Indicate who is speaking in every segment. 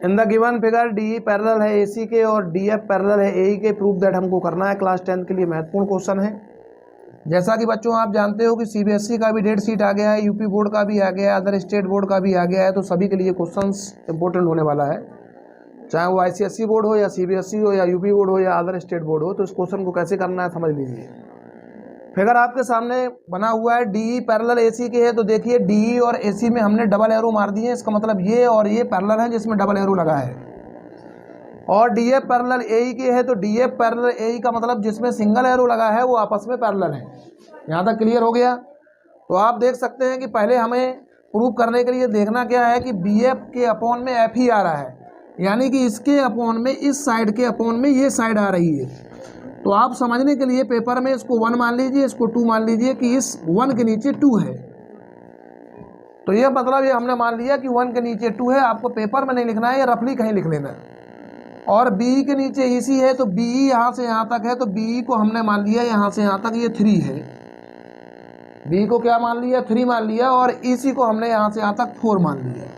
Speaker 1: In the given figure D parallel है AC के और DF पैरेलल है AE के, प्रूफ दैट हमको करना है। क्लास 10 के लिए महत्वपूर्ण क्वेश्चन है। जैसा कि बच्चों आप जानते हो कि CBSE का भी डेट शीट आ गया है, यूपी बोर्ड का भी आ गया है, अदर स्टेट बोर्ड का भी आ गया है, तो सभी के लिए क्वेश्चंस इंपॉर्टेंट होने वाला है। चाहे वो ICSE बोर्ड हो या CBSE हो या यूपी बोर्ड हो या अदर स्टेट बोर्ड हो, तो इस क्वेश्चन को कैसे करना है समझ लीजिए। फिगर आपके सामने बना हुआ है, DE पैरेलल AC के है, तो देखिए DE और AC में हमने डबल एरो मार दिए। इसका मतलब ये और ये पैरेलल है जिसमें डबल एरो लगा है। और DF पैरेलल AE के है, तो DF पैरेलल AE का मतलब जिसमें सिंगल एरो लगा है वो आपस में पैरेलल है। यहाँ तक क्लियर हो गया। तो आप देख सकते हैं कि पहले हमें प्रूव करने के लिए देखना क्या है कि BF के अपॉन में F ही आ रहा है, यानी कि इसके अपॉन में इस साइड के अपॉन में ये साइड आ रही है। तो आप समझने के लिए पेपर में इसको 1 मान लीजिए, इसको 2 मान लीजिए कि इस 1 के नीचे 2 है। तो ये मतलब ये हमने मान लिया कि 1 के नीचे 2 है। आपको पेपर में नहीं लिखना है, या रफली कहीं लिख लेना है। और BE के नीचे EC है, तो BE यहाँ से यहाँ तक है, तो BE को हमने मान लिया यहाँ से यहाँ तक ये 3 है। BE को क्या मान लिया? 3 मान लिया। और EC को हमने यहाँ से यहाँ तक 4 मान लिया।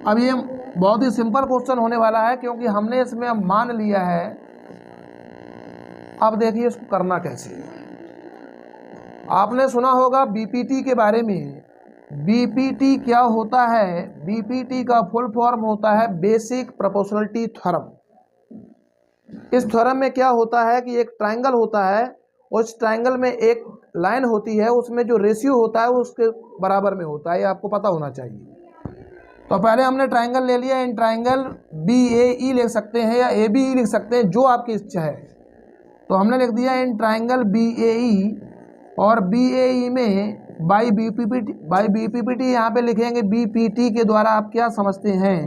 Speaker 1: अब ये बहुत ही सिंपल क्वेश्चन होने वाला है, क्योंकि हमने इसमें अब मान लिया है। अब देखिए इसको करना कैसे है। आपने सुना होगा BPT के बारे में। BPT क्या होता है? BPT का फुल फॉर्म होता है बेसिक प्रोपोर्शनलिटी थ्योरम। इस थ्योरम में क्या होता है कि एक ट्रायंगल होता है, उस ट्रायंगल में एक लाइन होती है, उसमें जो रेशियो होता है वो उसके बराबर में होता है। ये आपको पता होना चाहिए। तो पहले हमने ट्रायंगल ले लिया। इन ट्रायंगल BAE लिख सकते हैं या ABE लिख सकते हैं, जो आपकी इच्छा है। तो हमने लिख दिया इन ट्रायंगल BAE, और BAE में बाई BPT यहाँ पे लिखेंगे BPT के द्वारा। आप क्या समझते हैं?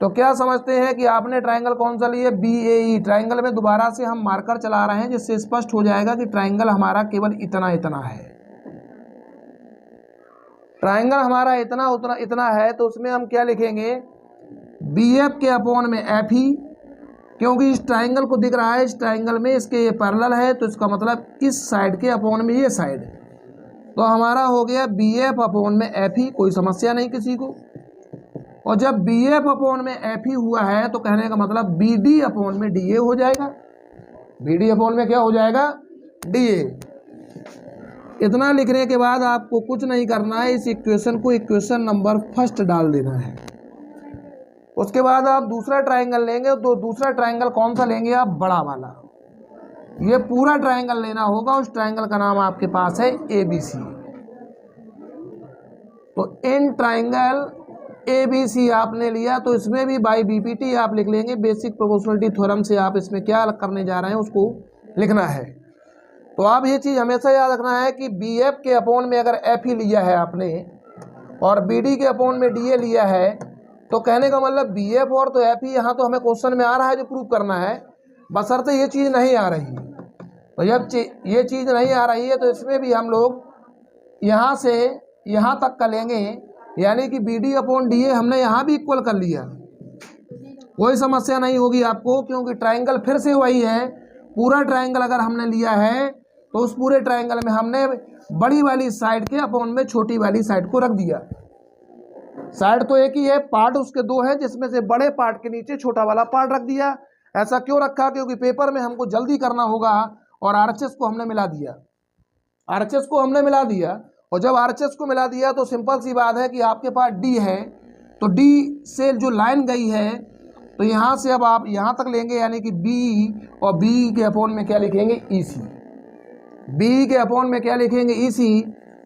Speaker 1: तो क्या समझते हैं कि आपने ट्रायंगल कौन सा लिया? BAE। ट्रायंगल में दोबारा से हम मार्कर चला रहे हैं, जिससे स्पष्ट हो जाएगा कि ट्रायंगल हमारा केवल इतना इतना है। ट्रायंगल हमारा इतना है, तो उसमें हम क्या लिखेंगे? BF के अपॉन में FE, क्योंकि इस ट्रायंगल को दिख रहा है, इस ट्रायंगल में इसके ये पैरेलल है, तो इसका मतलब इस साइड के अपॉन में ये साइड। तो हमारा हो गया BF अपॉन में FE। कोई समस्या नहीं किसी को। और जब BF अपॉन में FE हुआ है, तो कहने का मतलब BD अपॉन में DA हो जाएगा। BD अपॉन में क्या हो जाएगा? DA। इतना लिखने के बाद आपको कुछ नहीं करना है, इस इक्वेशन को इक्वेशन नंबर फर्स्ट डाल देना है। उसके बाद आप दूसरा ट्रायंगल लेंगे। तो दूसरा ट्रायंगल कौन सा लेंगे आप? बड़ा वाला। ये पूरा ट्रायंगल लेना होगा। उस ट्रायंगल का नाम आपके पास है ABC। तो इन ट्रायंगल ABC आपने लिया, तो इसमें भी बाई BPT आप लिख लेंगे। बेसिक प्रोपोर्शनलिटी थ्योरम से आप इसमें क्या करने जा रहे हैं उसको लिखना है। तो आप ये चीज़ हमेशा याद रखना है कि BF के अपॉन में अगर FE लिया है आपने, और BD के अपॉन में DA लिया है, तो कहने का मतलब BF और तो FE यहाँ तो हमें क्वेश्चन में आ रहा है जो प्रूव करना है, बशर्ते ये चीज़ नहीं आ रही। तो जब ये चीज़ नहीं आ रही है, तो इसमें भी हम लोग यहाँ से यहाँ तक का लेंगे, यानी कि BD अपॉन DA हमने यहाँ भी इक्वल कर लिया। कोई समस्या नहीं होगी आपको, क्योंकि ट्रायंगल फिर से वही है। पूरा ट्रायंगल अगर हमने लिया है, तो उस पूरे ट्रायंगल में हमने बड़ी वाली साइड के अपॉन में छोटी वाली साइड को रख दिया। साइड तो एक ही है, पार्ट उसके 2 है, जिसमें से बड़े पार्ट के नीचे छोटा वाला पार्ट रख दिया। ऐसा क्यों रखा? क्योंकि पेपर में हमको जल्दी करना होगा, और RHS को हमने मिला दिया। RHS को हमने मिला दिया, और जब RHS को मिला दिया तो सिंपल सी बात है कि आपके पास D है, तो D से जो लाइन गई है, तो यहाँ से अब आप यहाँ तक लेंगे, यानी कि B, और B के अपॉन में क्या लिखेंगे? EC। B के अपॉन में क्या लिखेंगे? EC।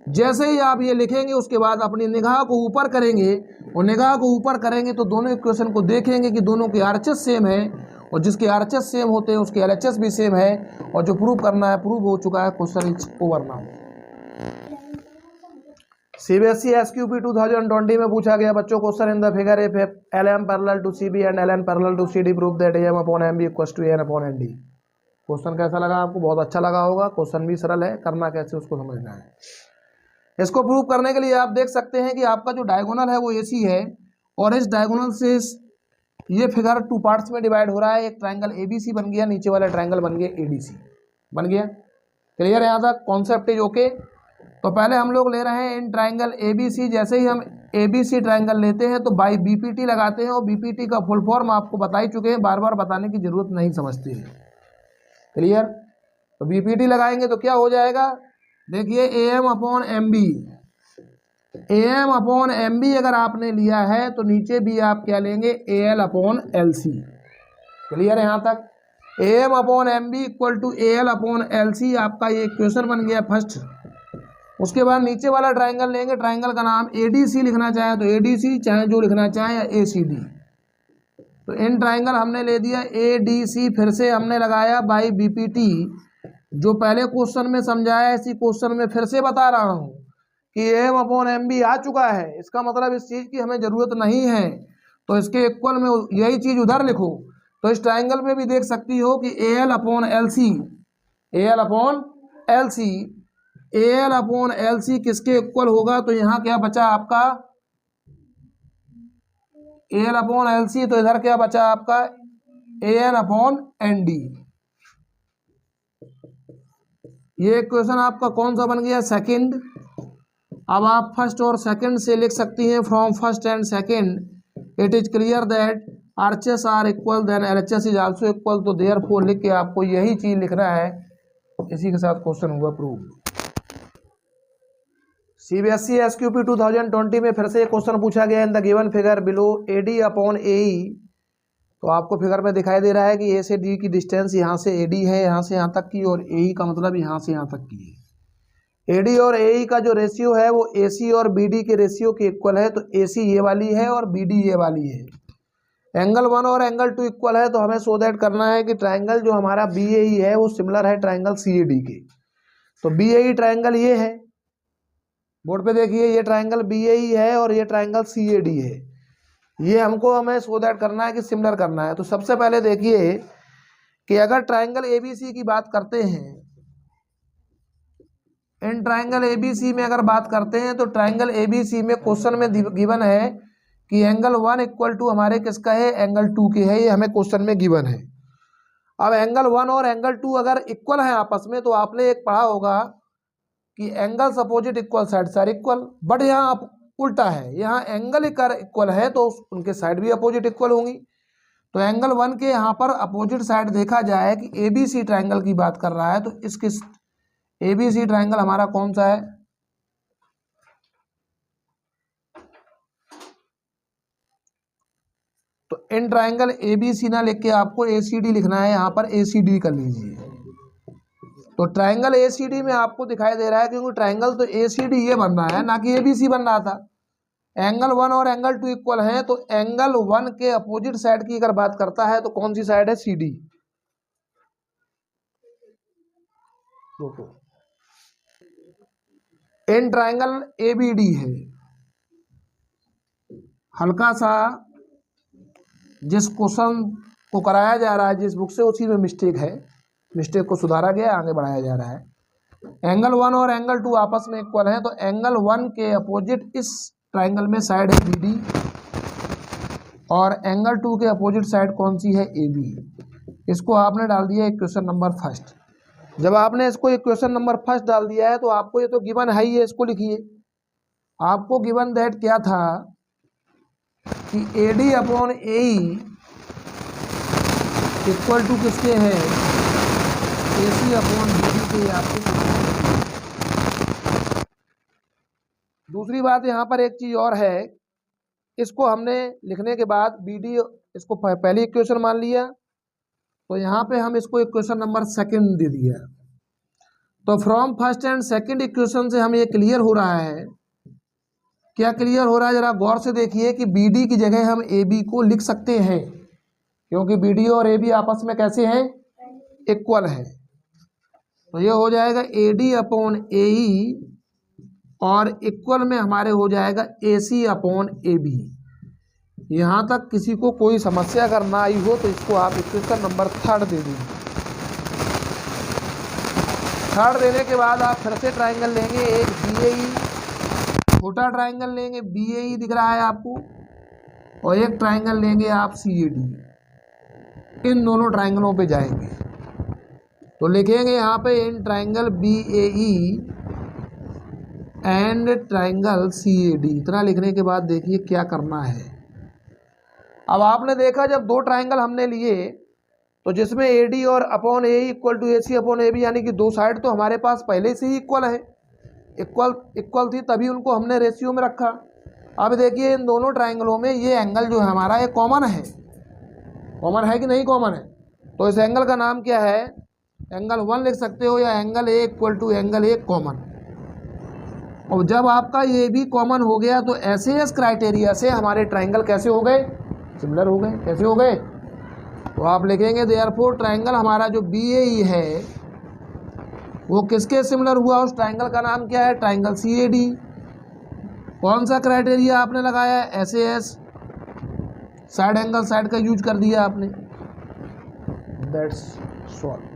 Speaker 1: जैसे ही आप ये लिखेंगे, उसके बाद अपनी निगाह को ऊपर करेंगे, और निगाह को ऊपर करेंगे तो दोनों इक्वेशन को देखेंगे कि दोनों के RHS सेम है, और जिसके RHS सेम होते हैं उसके LHS भी सेम है। और जो प्रूव करना है प्रूव हो चुका है। Question is over now. CBSE SQP 2020 में पूछा गया बच्चों question in the figure if LM parallel to CB and LN parallel to CD prove that AM upon MB equals to AN upon ND। Question कैसा लगा आपको? बहुत अच्छा लगा होगा। क्वेश्चन भी सरल है, करना कैसे उसको समझना है। इसको प्रूव करने के लिए आप देख सकते हैं कि आपका जो डायगोनल है वो AC है, और इस डायगोनल से ये फिगर 2 पार्ट्स में डिवाइड हो रहा है। एक ट्रायंगल ABC बन गया, नीचे वाला ट्रायंगल बन गया ADC बन गया। क्लियर है? यहाँ तक कॉन्सेप्ट इज ओके। तो पहले हम लोग ले रहे हैं इन ट्रायंगल ABC। जैसे ही हम ABC ट्राइंगल लेते हैं तो बाई BPT लगाते हैं, और BPT का फुल फॉर्म आपको बता ही चुके हैं, बार बार बताने की जरूरत नहीं समझती है। क्लियर? तो BPT लगाएंगे तो क्या हो जाएगा, देखिए AM/MB, AM/MB अगर आपने लिया है तो नीचे भी आप क्या लेंगे, AL/LC। क्लियर है यहाँ तक? AM/MB इक्वल टू AL/LC आपका ये इक्वेशन बन गया फर्स्ट। उसके बाद नीचे वाला ट्राइंगल लेंगे, ट्राइंगल का नाम ADC लिखना चाहे तो ADC, चाहे जो लिखना चाहे या ACD। तो इन ट्राइंगल हमने ले दिया ADC, फिर से हमने लगाया बाई BPT। जो पहले क्वेश्चन में समझाया इसी क्वेश्चन में फिर से बता रहा हूँ कि AM/MB आ चुका है, इसका मतलब इस चीज़ की हमें ज़रूरत नहीं है, तो इसके इक्वल में यही चीज़ उधर लिखो। तो इस ट्राइंगल में भी देख सकती हो कि AL/LC, AL/LC, AL/LC किसके इक्वल होगा, तो यहाँ क्या बचा आपका AL/LC, तो इधर क्या बचा आपका AN/ND। ये इक्वेशन आपका कौन सा बन गया, सेकंड। अब आप फर्स्ट और सेकंड से लिख सकती हैं, from first and second it is clear that RHS are equal then LHS is also equal. तो देयरफॉर लिख के आपको यही चीज लिखना है। इसी के साथ क्वेश्चन हुआ प्रूव। CBSE SQP 2020 में फिर से क्वेश्चन पूछा गया, in the given figure below AD/AE। तो आपको फिगर में दिखाई दे रहा है कि A से D की डिस्टेंस यहाँ से AD है, यहाँ से यहाँ तक की, और AE का मतलब यहाँ से यहाँ तक की है। AD और AE का जो रेशियो है वो AC और BD के रेशियो के इक्वल है। तो AC ये वाली है और BD ये वाली है। एंगल 1 और एंगल 2 इक्वल है, तो हमें सो दैट करना है कि ट्राइंगल जो हमारा BAE है वो सिमिलर है ट्राइंगल CAD के। तो BAE ट्राइंगल ये है, बोर्ड पे देखिए, ये ट्राइंगल BAE है और ये ट्राइंगल CAD है। ये हमें सो दैट करना है कि सिमिलर करना है। तो सबसे पहले देखिए कि अगर ट्राइंगल ABC की बात करते हैं, इन ट्राइंगल ABC में अगर बात करते हैं तो ट्राइंगल ABC में क्वेश्चन में गिवन है कि एंगल 1 इक्वल टू हमारे किसका है, एंगल 2 के है। ये हमें क्वेश्चन में गिवन है। अब एंगल 1 और एंगल 2 अगर इक्वल है आपस में, तो आपने एक पढ़ा होगा कि angles opposite equal sides are equal. But यहाँ उल्टा है, यहाँ एंगल इक्वल है तो उनके साइड भी अपोजिट इक्वल होंगी। तो एंगल 1 के यहाँ पर अपोजिट साइड देखा जाए कि ABC ट्राइंगल की बात कर रहा है, तो इसके ABC ट्राइंगल हमारा कौन सा है, तो इन ट्राइंगल ABC ना लिख के आपको ACD लिखना है। यहाँ पर ACD कर लीजिए। तो ट्राइंगल ACD में आपको दिखाई दे रहा है, क्योंकि ट्राइंगल तो ACD ये बन रहा है ना कि ABC बन रहा था। एंगल 1 और एंगल 2 इक्वल है, तो एंगल 1 के अपोजिट साइड की अगर बात करता है तो कौन सी साइड है, CD। इन ट्राइंगल ABD है। हल्का सा जिस क्वेश्चन को कराया जा रहा है जिस बुक से, उसी में मिस्टेक है, मिस्टेक को सुधारा गया, आगे बढ़ाया जा रहा है। एंगल 1 और एंगल 2 आपस में इक्वल है, तो एंगल 1 के अपोजिट इस ट्राइंगल में साइड है BD, और एंगल 2 के अपोजिट साइड कौन सी है, AB। इसको आपने डाल दिया इक्वेशन नंबर फर्स्ट। जब आपने इसको इक्वेशन नंबर फर्स्ट डाल दिया है तो आपको ये तो गिवन है ही है, इसको लिखिए। आपको गिवन दैट क्या था कि AD/AE इक्वल टू किसके है, AC/BD के। आपको दूसरी बात यहाँ पर एक चीज और है, इसको हमने लिखने के बाद BD इसको पहली इक्वेशन मान लिया, तो यहाँ पे हम इसको इक्वेशन नंबर सेकंड दे दिया। तो from first and second equation से हम ये क्लियर हो रहा है, क्या क्लियर हो रहा है, जरा गौर से देखिए कि BD की जगह हम AB को लिख सकते हैं, क्योंकि BD और AB आपस में कैसे हैं, इक्वल है। तो ये हो जाएगा AD/AE, और इक्वल में हमारे हो जाएगा AC/AB। यहाँ तक किसी को कोई समस्या अगर ना आई हो तो इसको आप इक्वेशन नंबर थर्ड दे दीजिए। थर्ड देने के बाद आप फिर से ट्राइंगल लेंगे, एक BAE, छोटा ट्राइंगल लेंगे, BAE दिख रहा है आपको, और एक ट्राइंगल लेंगे आप CAD। इन दोनों ट्राइंगलों पे जाएंगे तो लिखेंगे यहाँ पे in triangle BAE and triangle CAD। इतना लिखने के बाद देखिए क्या करना है। अब आपने देखा जब दो ट्राइंगल हमने लिए तो जिसमें AD और upon A equal to AC upon AB, यानी कि दो साइड तो हमारे पास पहले से ही इक्वल है, इक्वल थी, तभी उनको हमने रेशियो में रखा। अब देखिए इन दोनों ट्राइंगलों में ये एंगल जो है हमारा ये कॉमन है कि नहीं कॉमन है? तो इस एंगल का नाम क्या है? एंगल 1 लिख सकते हो, या angle A equal to angle A common. और जब आपका ये भी कॉमन हो गया तो SAS क्राइटेरिया से हमारे ट्राइंगल कैसे हो गए? सिमिलर हो गए। कैसे हो गए? तो आप लिखेंगे देयरफॉर ट्राइंगल हमारा जो BAE है वो किसके सिमिलर हुआ? उस ट्राइंगल का नाम क्या है? Triangle CAD। कौन सा क्राइटेरिया आपने लगाया है? SAS, साइड एंगल साइड का यूज कर दिया आपने। That's solve.